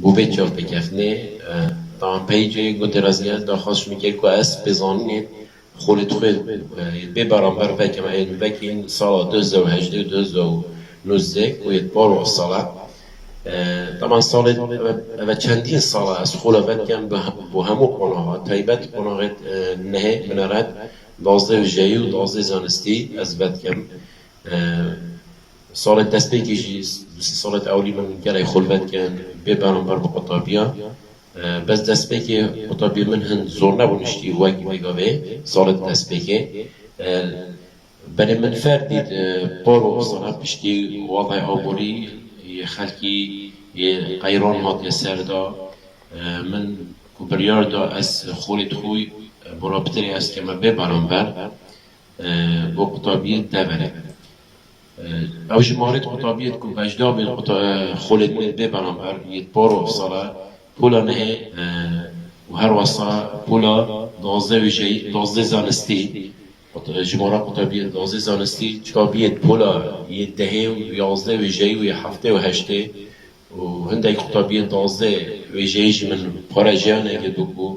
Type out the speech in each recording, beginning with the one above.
بوده چاپ بکفنه طبعا پیجی گودرازیت داخلش میگه که از بزنید خودت خود به برانبر وکم این وکین سال 2018 2019 و یتبار و ساله طبعا سال و چندین سال از خلا وکم به همو قناها تایبت قناها نه منارد دازده و جایی و دازده زانستی از وکم سال دست بگیجی سالت اولی من گره خلوت کن به برانبر با قطابیا بس دست بگی قطابیا من هن زور نبونشتی واقعی بگاوه سالت دست بگی بله من فردید بارو صنع بشتی وضع آبوری خلقی قیران هات سردا من کبریار دا از خولت خوی برابطری است که من به برانبر با قطابیا دوره او جمارت قطابیت کو وجدا بین خولد من به برانبر یتبارو صلاة پولا نه و هر وصا پولا دازده وجهی دازده زانستی جمارت قطابیت دازده زانستی چکا بیت پولا یدهه و یازده وجهی و هفته و هشته و هنده قطابیت دازده وجهیش من پارا جانه که دوکو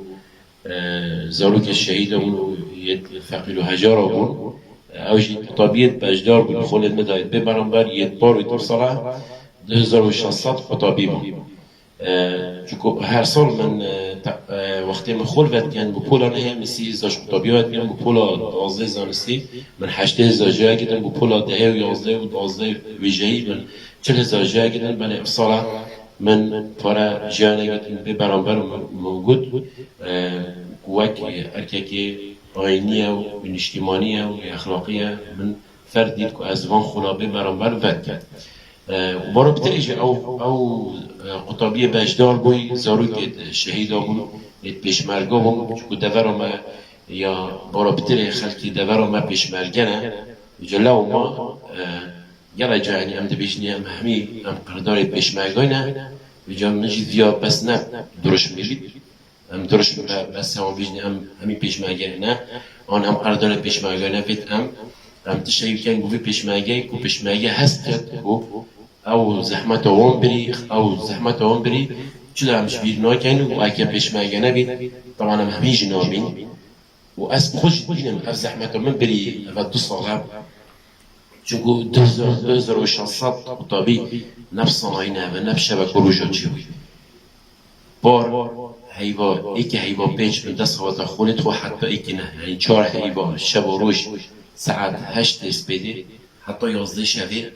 زاروک الشهید و فقیل و هجار بون اوجی قطابیت بجدار بود خولد مداید به برانبر یدبار و یدبار ساله 2600 قطابی بود چونکو هر سال من وقتی من خلوت کن بپولا نه مسی زاش قطابیات کن بپولا 12 زانستی من 8000 جای گیدن بپولا 10 و 11 و 12 ویژه‌ای من 40000 جای گیدن بله افصاله من پارا جانه گیدن به برانبر موجود وک ارککی آینیه و اجتماعیه و اخلاقیه من فردید که از وان خلابه برانبر ود کرد و برای بتریج او قطابیه بجدار بوی زاروی که شهید بون پیشمرگا بون چون دورا ما یا برای بتری خلقی دورا ما پیشمرگنه جلو ما گره جانی ام دبیشنی ام همی ام قردار پیشمرگای نه جام نجید یا بس نه درش میرید ام درش بس هم بیشنی ام همی پیشمرگه نه آن هم قرارداد پیشمرگه نه فیت ام تشریف کن گوی پیشمرگه کو پیشمرگه هست کرد او زحمت اون بری چه دارمش بیر ناکن و اگه پیشمرگه نبید طبعا هم همیش نامین و از خوش بینم از زحمت من بری و 2 سال چونکو 2600 قطابی نفس صناعینه و نفس شبکه روژا چی بود بار هیوا ایک هیوا 5 من 10 ساعت خونت و حتی ایک نه یعنی 4 هیوا شب و روز ساعت 8 اسپیدی حتی 11 شبی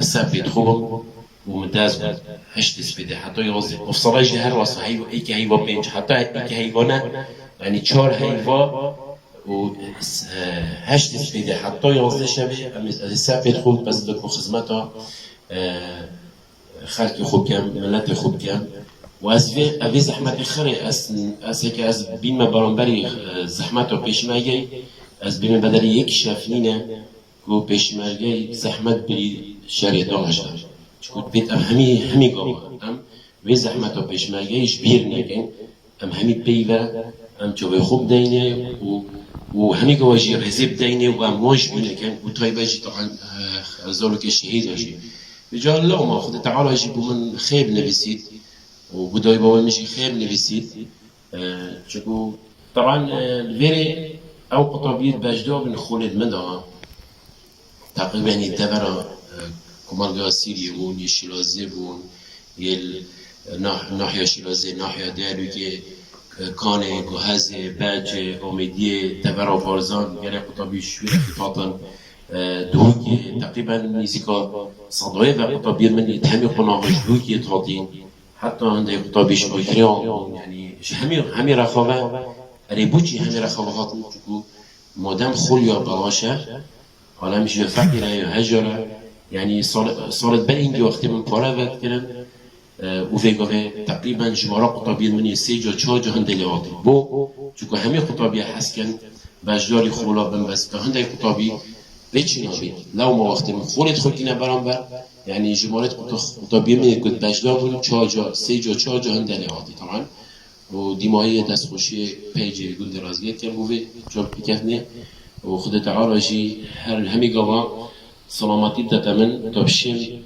سبت خوبم وممتاز 8 اسپیدی حتی 11 افصالاش هر واسه هیوا ایک هیوا 5 حتی ایک هیوا نه یعنی 4 هیوا و 8 اسپیدی حتی 11 شبی سبت خوب بس دکو خدمتا خلق خوب کم ملت خوب کم و از وی زحمت خری از هیچ از بیم برانبری زحمت و پیشمرگی از بیم بدری یک شفنینه و پیشمرگی زحمت بری شریعت آموزش چون بیت همی گام وی زحمت و پیشمرگیش بیر نکن همی پیوه چوب خوب دینه و همی گواهی رزب دینه و موج بینکن و تایباجی طبعا زالو که شهید هاشی بجال الله ما خود تعالی جیبو من خیب نویسید و بدای بابا مشي خير نفسيت شكو طبعا الفيري او قطابيت بجدا من خولد منها تقريبا يدبر كمالغا سيري بون يشيلازي بون يل ناحية شيلازي ناحية دارو كي كاني جهازي باج أميدية دبر بارزان يعني قطابي شوية خطاطا دوكي تقريبا نيزيكا صدوية وقطابيت من يتهمي قناغ دوكي يتغطين حتی هنده قطابیش اویتریان یعنی همی رخواه ریبوچی همی رخواه هاتن چکو مادم خولیا بلاشه حالا میشه فقیره یا هجره یعنی سالت بر اینگی وقتی من پاره وقت کرن و فیگاه تقریبا جمارا قطابیت منی 3 جا 4 جا هنده لیاتی بو چکو همی قطابی هست کن بجداری خولا بنبست هنده قطابی بچی نبید لو ما وقتی من خولت خلقینه برانبر يعني جمهورية قطبية من قد بجدار بودم 4 جا 3 جا 4 جا هنده نهاتی طبعا و دیمایی دستخوشی پیجی گل درازگیت کم بوده جاب بکفنه و خود تعالی جی همی گاوا سلامتی تتمن تبشیم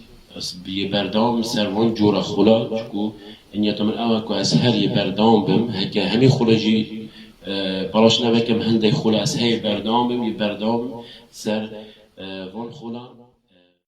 بیه بردام سروان جورا خلا چکو إني من أواك وأسهل بردام بم هكا همي خلجي بالاش نبكم هندي خلا أسهل بردام بم يبردام سر فون خلا